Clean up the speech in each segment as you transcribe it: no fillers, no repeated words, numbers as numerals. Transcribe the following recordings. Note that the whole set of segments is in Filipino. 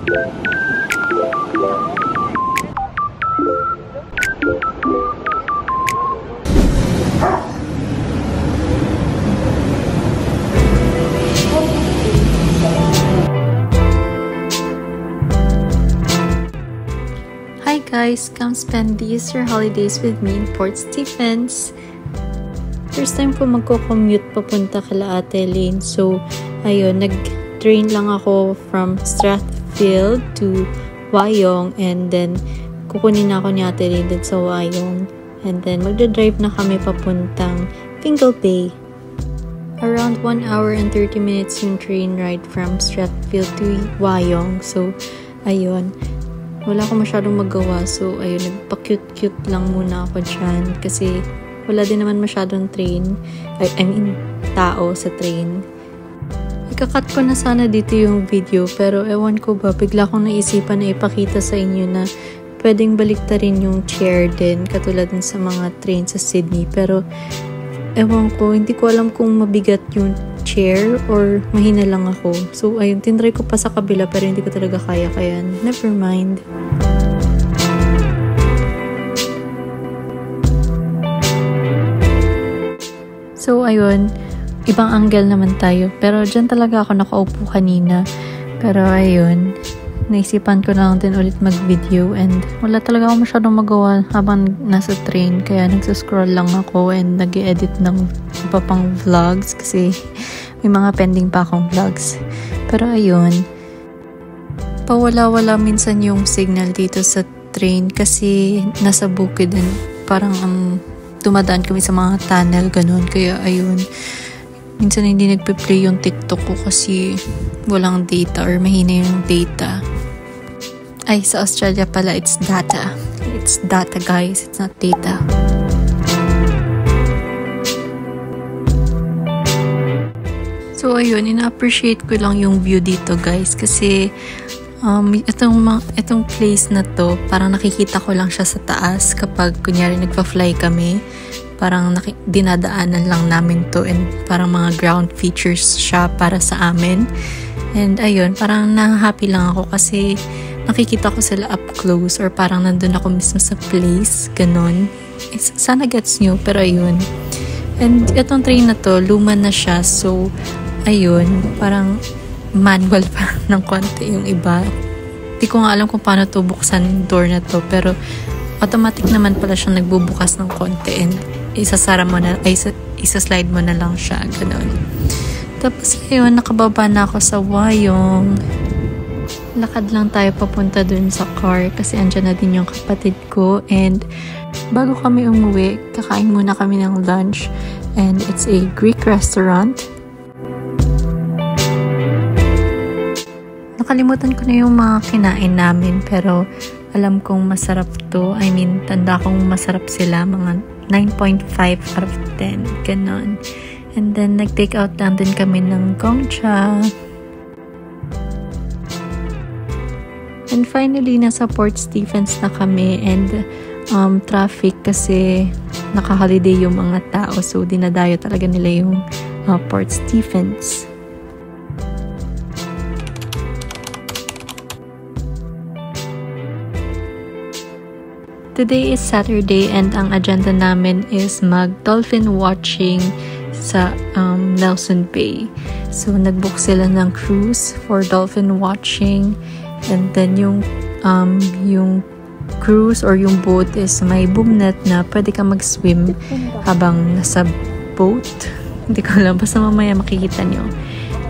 Hi guys, come spend the Easter holidays with me in Port Stephens. First time ko magko-commute papunta kala Ate Lane. So, ayun, nag-train lang ako from Strathfield to Wyong, and then kukunin na ako ni Ate Lane din sa Wyong. And then magdadrive na kami papuntang Fingal Bay. Around 1 hour and 30 minutes yung train ride from Strathfield to Wyong. So, ayun. Wala akong masyadong magawa. So, ayun, nagpa-cute-cute lang muna ako dyan. Kasi, wala din naman masyadong train. I mean, tao sa train. Ikakat ko na sana dito yung video. Pero, ewan ko ba, bigla akong naisipan na ipakita sa inyo na pwedeng baliktarin yung chair din. Katulad din sa mga train sa Sydney. Pero, ewan ko, hindi ko alam kung mabigat yung chair or mahina lang ako. So, ayun, tinry ko pa sa kabila pero hindi ko talaga kaya. Kaya, never mind. So, ayun, ibang angle naman tayo. Pero, dyan talaga ako nakaupo kanina. Pero, ayun, naisipan ko na lang din ulit mag-video and wala talaga ako masyadong magawa habang nasa train. Kaya, nagsascroll lang ako and nag-edit ng iba pang vlogs kasi may mga pending pa akong vlogs. Pero, ayun, pawala-wala minsan yung signal dito sa train kasi nasa bukid din. Parang dumadaan kami sa mga tunnel, ganun. Kaya, ayun, minsan hindi nagpe-play yung TikTok ko kasi walang data or mahina yung data. Ay, sa Australia pala, it's data. It's data, guys. It's not data. So, ayun, ina-appreciate ko lang yung view dito, guys. Kasi, itong place na to, parang nakikita ko lang siya sa taas kapag, kunyari, nagpa-fly kami. Parang dinadaanan lang namin to and parang mga ground features siya para sa amin. And, ayun, parang na-happy lang ako kasi nakikita ko sila up close or parang nandun ako mismo sa place. Ganon. Sana gets nyo, pero ayun. And, itong train na to, luma na siya. So, ayun, parang manual pa ng konti yung iba. Di ko nga alam kung paano to buksan yung door na to, pero automatic naman pala siyang nagbubukas ng konti and isa-slide mo na lang siya, gano'n. Tapos ayun, nakababa na ako sa Wyong. Lakad lang tayo papunta dun sa car kasi andyan na din yung kapatid ko, and bago kami umuwi, kakain muna kami ng lunch, and it's a Greek restaurant. Nakalimutan ko na yung mga kinain namin pero alam kong masarap to. I mean, tanda kong masarap sila. Mga 9.5 out of 10. Ganon. And then, nag-take out lang din kami ng Gongcha. And finally, nasa Port Stephens na kami. And traffic kasi naka-holiday yung mga tao. So, dinadayo talaga nila yung Port Stephens. Today is Saturday and ang agenda namin is mag-dolphin watching sa Nelson Bay. So, nag-book sila ng cruise for dolphin watching, and then yung cruise or yung boat is may boom net na pwede ka mag-swim habang nasa boat. Hindi ko alam, basta mamaya makikita nyo.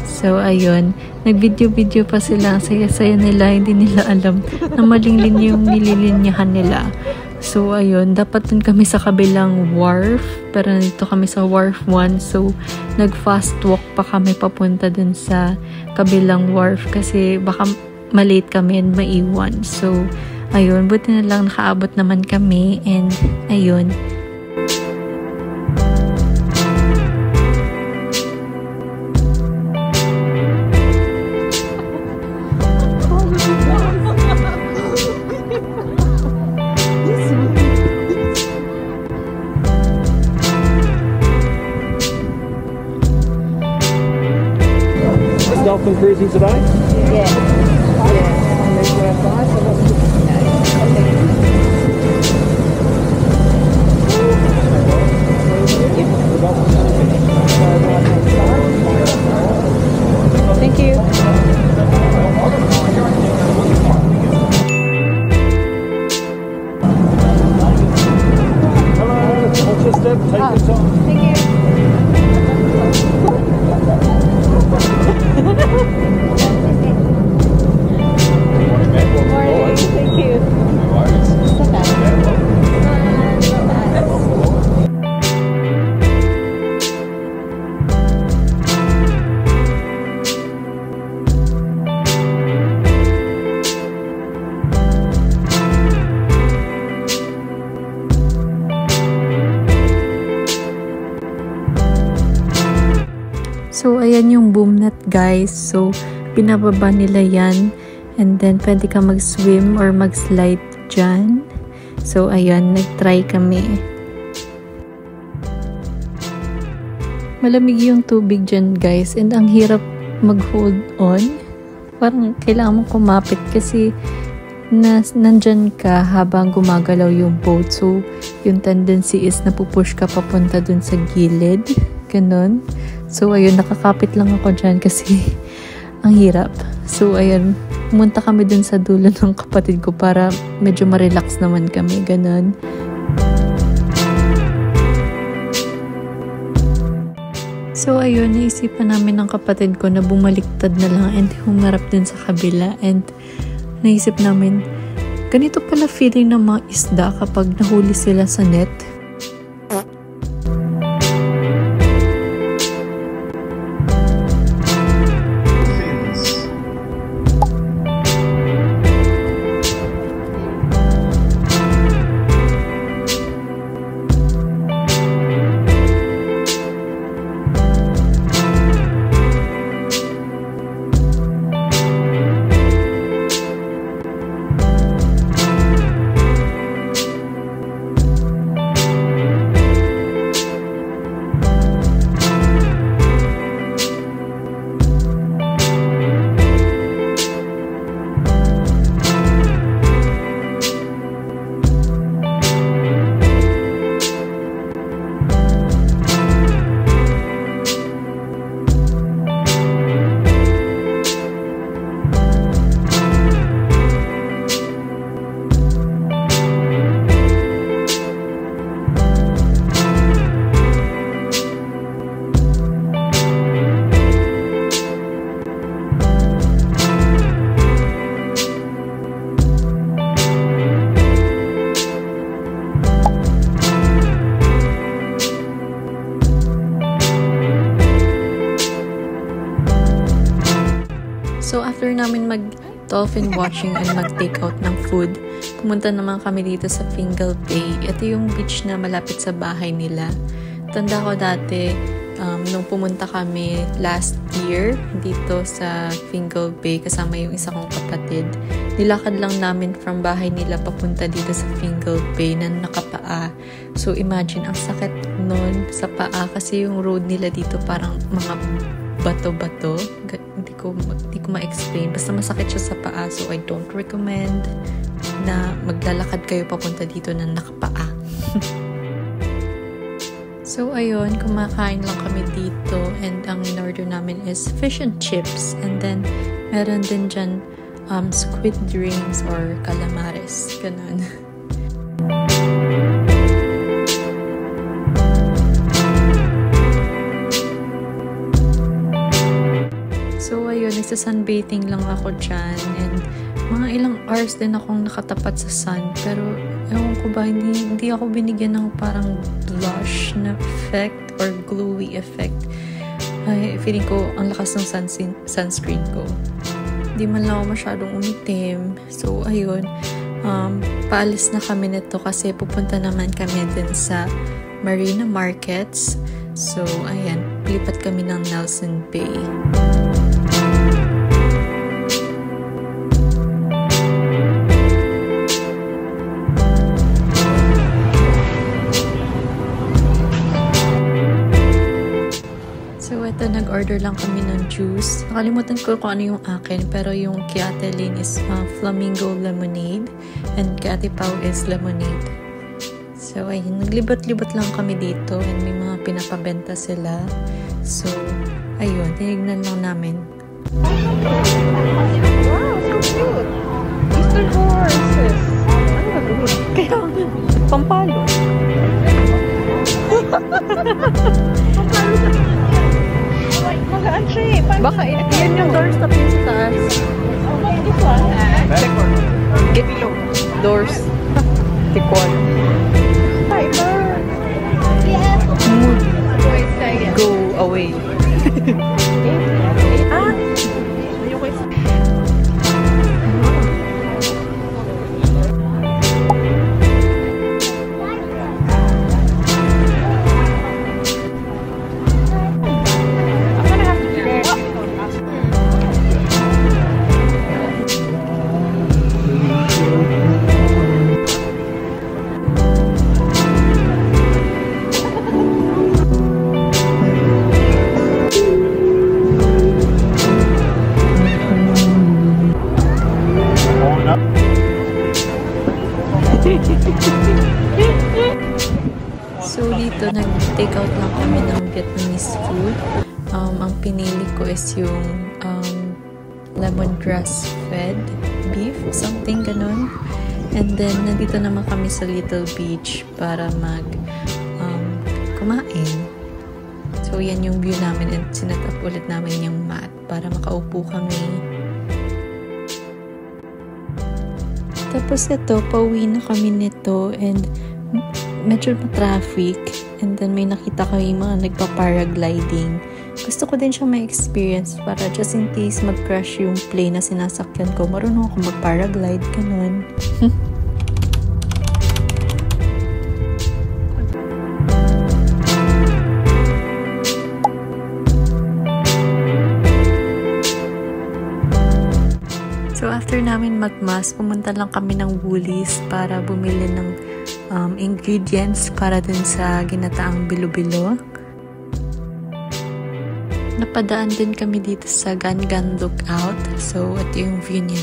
So, ayun, nag-video-video pa sila. Ang saya-saya nila, hindi nila alam na maling linya yung nililinyahan nila. So, ayun, dapat dun kami sa kabilang wharf, pero nandito kami sa wharf 1. So, nag-fast walk pa kami papunta dun sa kabilang wharf kasi baka malate kami and maiwan. So, ayun, buti na lang nakaabot naman kami, and ayun. Dolphin cruising today? Yeah. Thank you. Hello, what's your step? Take your time. Thank you. Good morning. Thank you. No worries. Not bad. Yeah, well, So, ayan yung boom nut, guys. So, pinababa nila yan. And then, pwede ka mag-swim or mag-slide dyan. So, ayan, nag-try kami. Malamig yung tubig dyan, guys. And ang hirap mag-hold on. Parang kailangan mong kumapit kasi nandyan ka habang gumagalaw yung boat. So, yung tendency is napupush ka papunta dun sa gilid. Ganon. So, ayun, nakakapit lang ako dyan kasi ang hirap. So, ayun, pumunta kami dun sa dulo ng kapatid ko para medyo ma-relax naman kami. Ganon. So, ayun, naisipan namin ng kapatid ko na bumaliktad na lang and humarap din sa kabila. And naisip namin, ganito pala feeling ng mga isda kapag nahuli sila sa net. So, after namin mag-dolphin watching and mag-take out ng food, pumunta naman kami dito sa Fingal Bay. Ito yung beach na malapit sa bahay nila. Tanda ko dati, nung pumunta kami last year dito sa Fingal Bay, kasama yung isa kong kapatid, nilakad lang namin from bahay nila papunta dito sa Fingal Bay na nakapaa. So, imagine, ang sakit nun sa paa kasi yung road nila dito parang mga bato-bato. Hindi ko ma-explain. Basta masakit siya sa paa. So, I don't recommend na maglalakad kayo papunta dito na nakapaa. So, ayun. Kumakain lang kami dito. And ang in-order namin is fish and chips. And then, meron din dyan squid drinks or calamares. Ganun. So, ayun, nagsa-sunbathing lang ako dyan. And mga ilang hours din akong nakatapat sa sun. Pero, ewan ko ba, hindi ako binigyan ng parang blush na effect or glowy effect. Ay, feeling ko, ang lakas ng sunscreen ko. Hindi man lang ako masyadong umitim. So, ayun, paalis na kami nito kasi pupunta naman kami din sa Marina Markets. So, ayan, lipat kami ng Nelson Bay. ito, nag-order lang kami ng juice. Nakalimutan ko kung ano yung akin, pero yung kay Ate Lynn is flamingo lemonade and kay Ate Pao is lemonade. So, ayun, naglibot-libot lang kami dito and may mga pinapabenta sila. So, ayun, tinignan lang namin. Wow, so cute! Easter horses! Ano ba ito? Kaya, pampalo. Magaan siya eh. Baka yan yung doors na pin sa taas. This one? Get doors. Tikwan. Mood. Go away. Ah! So, dito, nag-take out lang kami ng Vietnamese food. Ang pinili ko is yung lemongrass fed beef, something ganun. And then, nandito naman kami sa Little Beach para kumain. So, yan yung view namin and sinet up ulit namin yung mat para makaupo kami. Tapos ito, pauwi na kami nito and medyo ma-traffic and then may nakita kami mga nagpa-paragliding. Gusto ko din siya ma-experience para just in case mag-crash yung plane na sinasakyan ko. Marunong ako mag-paraglide, ganun. So, after namin mag-mass, pumunta lang kami ng Woolies para bumili ng ingredients para dun sa ginataang bilo-bilo. Napadaan din kami dito sa Gan Gan Lookout. So, ito yung view niya.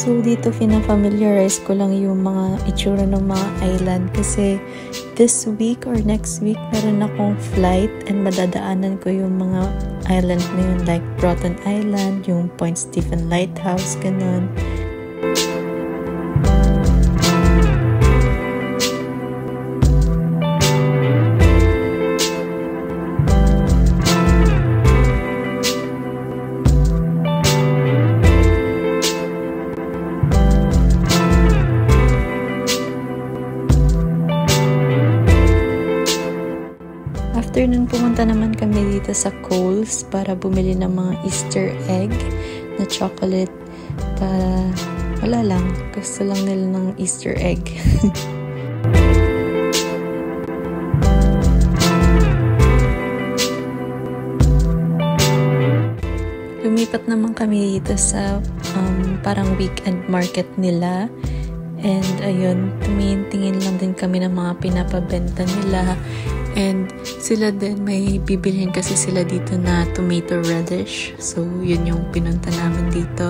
So, dito fina-familiarize ko lang yung mga itsura ng mga island kasi this week or next week meron akong flight and madadaanan ko yung mga island na yun like Broughton Island, yung Point Stephen Lighthouse, ganun. After nun, pumunta naman kami dito sa Coles para bumili ng mga Easter egg na chocolate para wala lang, gusto lang nila ng Easter egg. Lumipat naman kami dito sa parang weekend market nila. And ayun, tumingin-tingin lang din kami ng mga pinapabenta nila. And sila din, may bibilhin kasi sila dito na tomato radish. So, yun yung pinunta namin dito.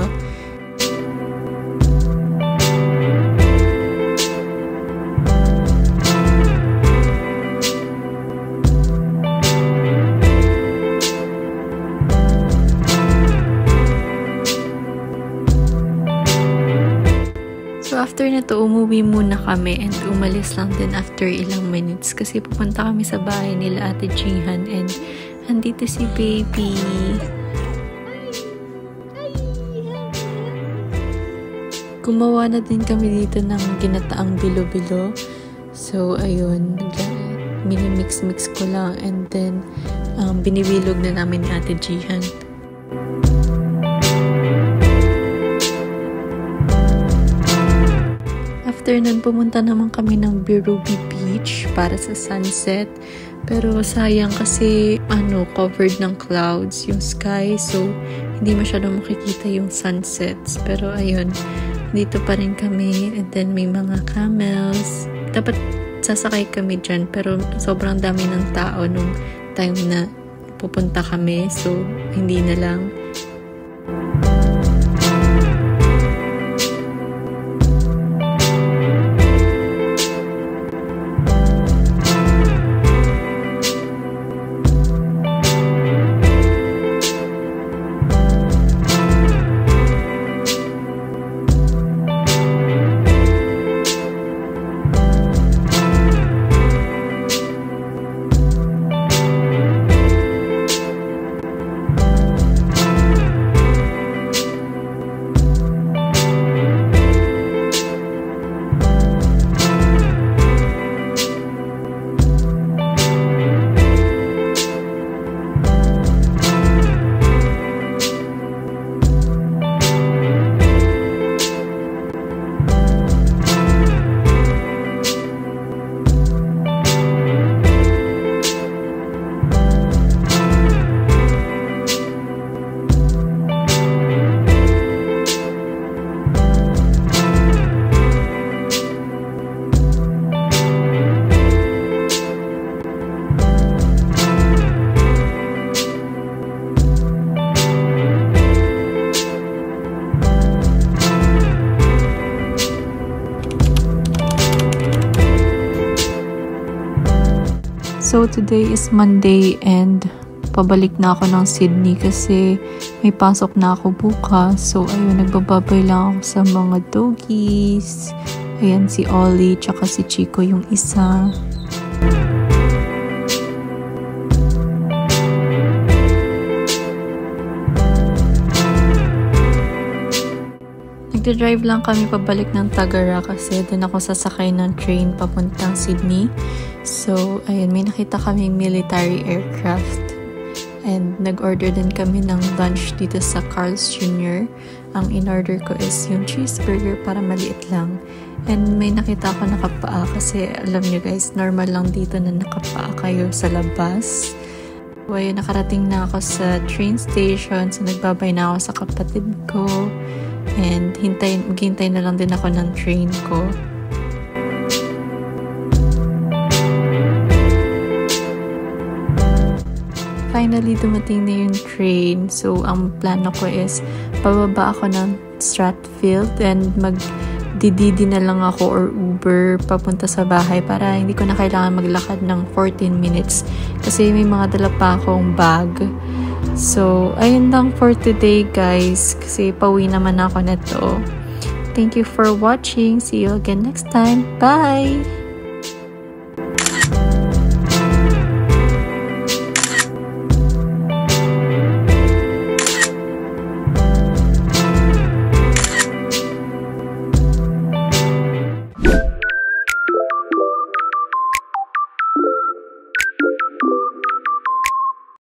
So, after na to, umuwi muna kami and umalis lang din after ilang minutes kasi pupunta kami sa bahay nila Ate Jihan and andito si baby. Gumawa na din kami dito ng ginataang bilo-bilo. So, ayun, mini-mix-mix ko lang and then binibilog na namin ni Ate Jihan. After nun, pumunta naman kami ng Birubi Beach para sa sunset. Pero sayang kasi covered ng clouds yung sky. So, hindi masyadong makikita yung sunsets. Pero ayun, dito pa rin kami. And then may mga camels. Dapat sasakay kami dyan. Pero sobrang dami ng tao nung time na pupunta kami. So, hindi na lang. So, today is Monday and pabalik na ako ng Sydney kasi may pasok na ako bukas. So, ayun, nagbababay lang ako sa mga doggies. Ayan, si Ollie, tsaka si Chico yung isa. Nagdadrive lang kami pabalik ng Tagara kasi doon ako sasakay ng train papuntang Sydney. So, ayun, may nakita kami military aircraft. And nag-order din kami ng lunch dito sa Carl's Jr. Ang in-order ko is yung cheeseburger para maliit lang. And may nakita ako nakapaa kasi alam nyo guys, normal lang dito na nakapaa kayo sa labas. So, ayun, nakarating na ako sa train station. So, nagbabay na ako sa kapatid ko. And maghintay na lang din ako ng train ko. Finally, dumating na yung train. So, ang plano ko is pababa ako ng Strathfield and magdididi na lang ako or Uber papunta sa bahay para hindi ko na kailangan maglakad ng 14 minutes kasi may mga dala pa akong bag. So, ayun lang for today guys kasi pauwi naman ako nito. Thank you for watching. See you again next time. Bye!